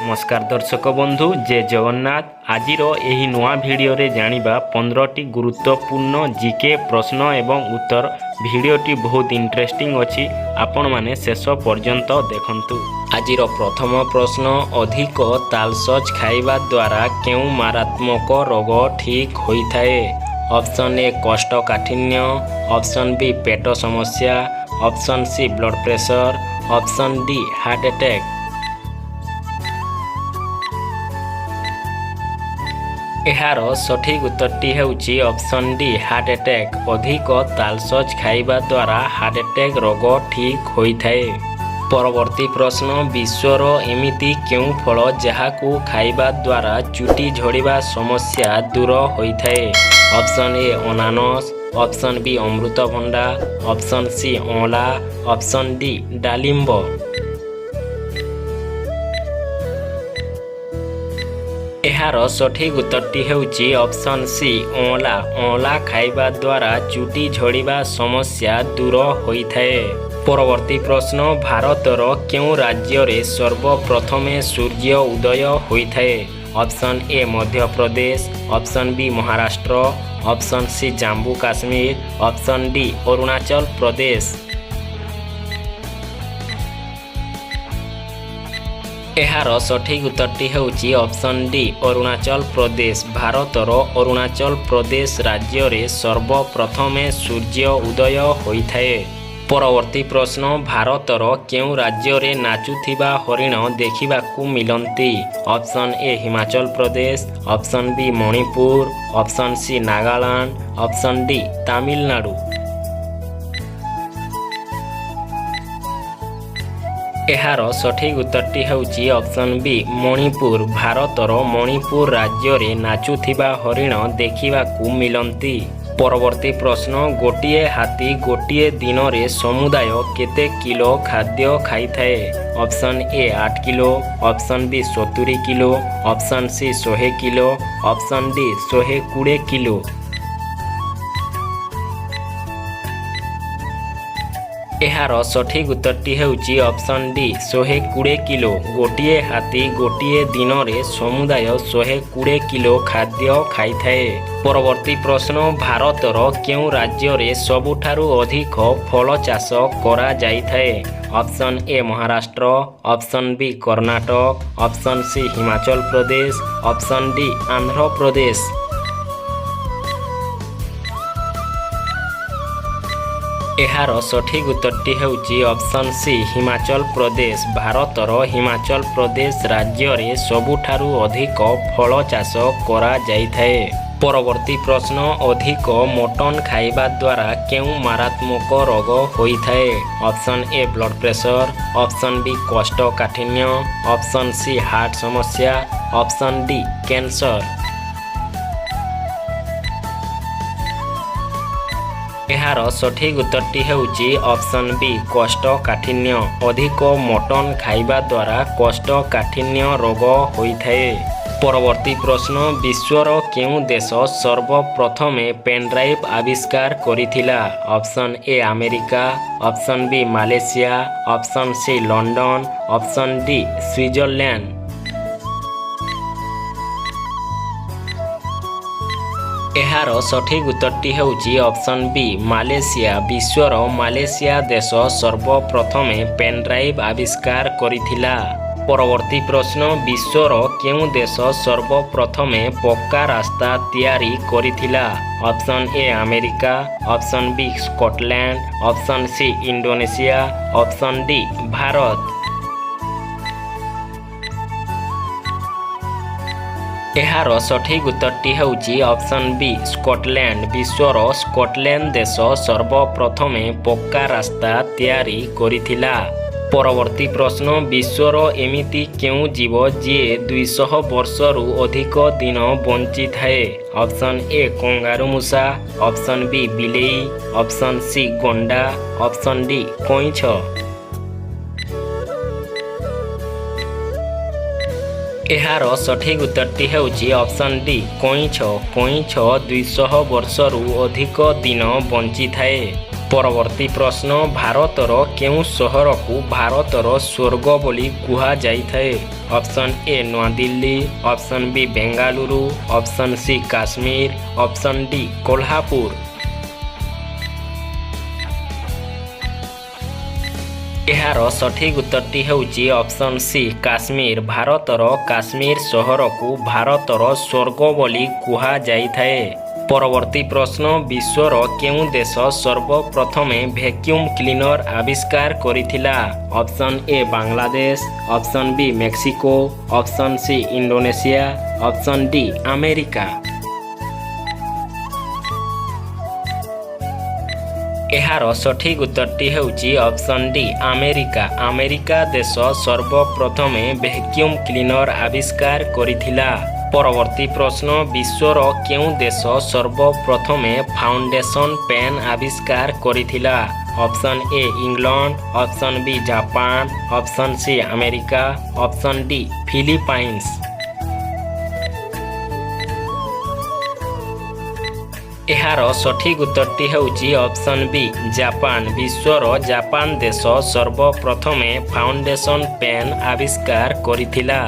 नमस्कार दर्शक बंधु जय जगन्नाथ। आज यही नुआ भिडियो जानिबा 15टी गुरुत्वपूर्ण जिके प्रश्न एवं उत्तर। भिडियोटी बहुत इंटरेस्टिंग अछि, आपण माने शेष पर्यंत देखंतु। आज प्रथम प्रश्न, अधिक तालसज खाइबा द्वारा केउ मारात्मक रोग ठीक होइथाए? ऑप्शन ए कोष्ठकाठिन्य, ऑप्शन बी पेट समस्या, option C blood pressure, option D heart attack. एहार सठिक उत्तरटी हेउची ऑप्शन डी हार्ट अटैक। अधिक तालसज खाइबा द्वारा हार्ट अटैक रोग ठीक होइथाए। परवर्ती प्रश्न, विश्वर एमिति केउ फल जहाकू खाइबा द्वारा चुटी झड़िबा समस्या दूर होइथाए? ऑप्शन ए अनानस, ऑप्शन बी अमृतभंडा, ऑप्शन सी अँला, ऑप्शन डी डालिंब। एहार सठिक उत्तरटी हेउची ऑप्शन सी अँला। अँला खाइबा द्वारा चुटी झड़िबा समस्या दूर होइथाए। परवर्ती प्रश्न, भारतर केउ राज्य रे सर्वप्रथमे सूर्य उदय होइथाए? Option A Madhya Pradesh, option B Maharashtra, option C Jammu Kashmir, option D Arunachal Pradesh. एहार सठिक उत्तरटी हेउची ऑप्शन डी अरुणाचल प्रदेश। भारतर अरुणाचल प्रदेश राज्य रे सर्वप्रथमे सूर्य उदय होइथाए। परवर्ती प्रश्न, भारतर केउ राज्य रे नाचुथिबा हरिण देखिबाकू मिलंती? Option A Himachal Pradesh, option B Manipur, option C Nagaland, option D Tamil Nadu. एहार सठिक उत्तरटी हेउची ऑप्शन बी मणिपुर। भारतर मणिपुर राज्य रे नाचुथिबा हरिण देखिबाकू मिलंती। परवर्ती प्रश्न, गोटिए हाथी गोटिए दिन रे समुदाय केते किलो खाद्य खाइथाए? Option A 8 kilo, option B 70 kilo, option C 100 kilo, option D 120 kilo. एहार सठिक उत्तरटी हेउची ऑप्शन डी 120 किलो। गोटिए हाथी गोटिए दिन रे समुदाय 120 किलो खाद्य खाइथाए। परवर्ती प्रश्न, भारतर केउ राज्य रे सबुठारु अधिक फल चाष करा जाइथाए? Option A Maharashtra, option B Karnataka, option C Himachal Pradesh, option D Andhra Pradesh. एहार सठिक उत्तरटी हेउची ऑप्शन सी हिमाचल प्रदेश। भारतर हिमाचल प्रदेश राज्य रे सबुठारु अधिक फल चाष करा जाइथाए। परवर्ती प्रश्न, अधिक मटन खाइबा द्वारा केउ मारात्मक रोग होइथाए? Option A blood pressure, option B कोष्ठकाठिन्य, ऑप्शन सी हार्ट समस्या, ऑप्शन डी कैंसर। एहार सठिक उत्तरटी हेउची ऑप्शन बी कोष्ठकाठिन्य। अधिक मटन खाइबा द्वारा कोष्ठकाठिन्य रोग होइथाए। परवर्ती प्रश्न, विश्वर केउ देश सर्वप्रथमे पेनड्राइव आविष्कार करिथिला? Option A America, option B Malaysia, option C London, option D Switzerland. एहार सठिक उत्तरटी हेउची ऑप्शन बी मालयेशिया। विश्वर मालयेशिया देश सर्वप्रथमे पेनड्राइव आविष्कार करिथिला। परवर्ती प्रश्न, विश्वर केउ देश सर्वप्रथमे पक्का रास्ता तैयारी करिथिला? Option A America, option B Scotland, option C Indonesia, option D Bharat. एहार सठिक उत्तरटी हेउची ऑप्शन बी स्कॉटलैंड। विश्वर स्कॉटलैंड देश सर्वप्रथमे पक्का रास्ता तैयारी करिथिला। परवर्ती प्रश्न, विश्वर एमिति केउ जीव जे 200 वर्षरु अधिक दिन बंची थाए? ऑप्शन ए कंगारू मूषा, ऑप्शन बी बिलेई, ऑप्शन सी गंडा, ऑप्शन डी कइंछ। एहार सठिक उत्तरटी हेउची ऑप्शन डी कइंछ। कइंछ 200 वर्षरु अधिक दिन बंची थाए। परवर्ती प्रश्न भारतर केउं सहर को भारतर स्वर्ग बोली कुहा जाइथाए। ऑप्शन ए नवा Delhi, option B Bengaluru, option C Kashmir, option D Kolhapur. एहार सठिक उत्तरटी हेउची ऑप्शन सी काश्मीर। भारतर काश्मीर सहर को भारतर स्वर्ग बोली कुहा जाइथाए। परवर्ती प्रश्न विश्वर केउं देश सर्वप्रथमे वैक्यूम क्लीनर आविष्कार करिथिला। Option A Bangladesh, option B Mexico, option C Indonesia, option D America. एहार सठिक उत्तरटी हेउची ऑप्शन डी अमेरिका। अमेरिका देश सर्वप्रथमे वैक्यूम क्लीनर आविष्कार करिथिला। परवर्ती प्रश्न विश्वर केउं देश सर्वप्रथमे फाउंडेशन पेन आविष्कार करिथिला। Option A England, option B Japan, option C America, option D Philippines. एहार सठिक उत्तरटी हेउची ऑप्शन बी जापान। विश्वर जापान देश सर्वप्रथमे फाउंडेशन पेन आविष्कार करिथिला।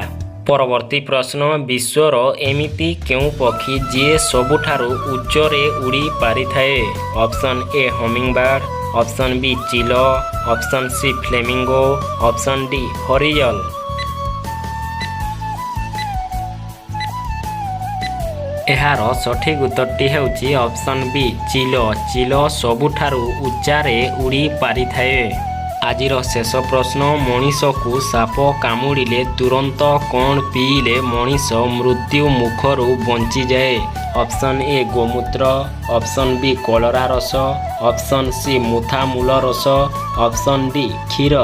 परवर्ती प्रश्न विश्वर एमिति केउं पक्षी जे सबुठारु उच्चरे उड़ी पारिथाए। Option A hummingbird, option B चिल, option C flamingo, option D हरियल। एहार सठिक उत्तरटी हेउची ऑप्शन बी चिल। चिल सबुठारु उच्चारे उड़ी पारिथाए। आजिर शेष प्रश्न मनीष को साप कामुड़िले तुरंत कौन पीले मनीष मृत्यु मुखरु बंची जाए। ऑप्शन ए गोमूत्र, ऑप्शन बी कलरा रस, ऑप्शन सी मुथा मूल रस, ऑप्शन डी क्षीर।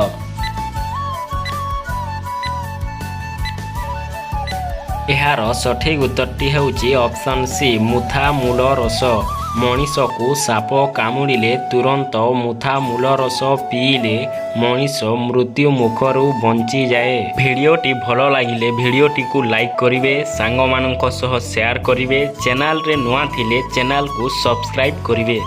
एहार सठिक उत्तरटी हेउची ऑप्शन सी मुथा मूल रस। मनीष को साप कामुड़िले तुरंत मुथा मूल रस पीले मनीष मृत्यु मुखरु बंची जाए। भिडियोटी भल लागिले भिडियोटी को लाइक करिवे, सांग मानक सह शेयर करिवे, चैनल रे नुआ थिले चैनल को सब्सक्राइब करिवे।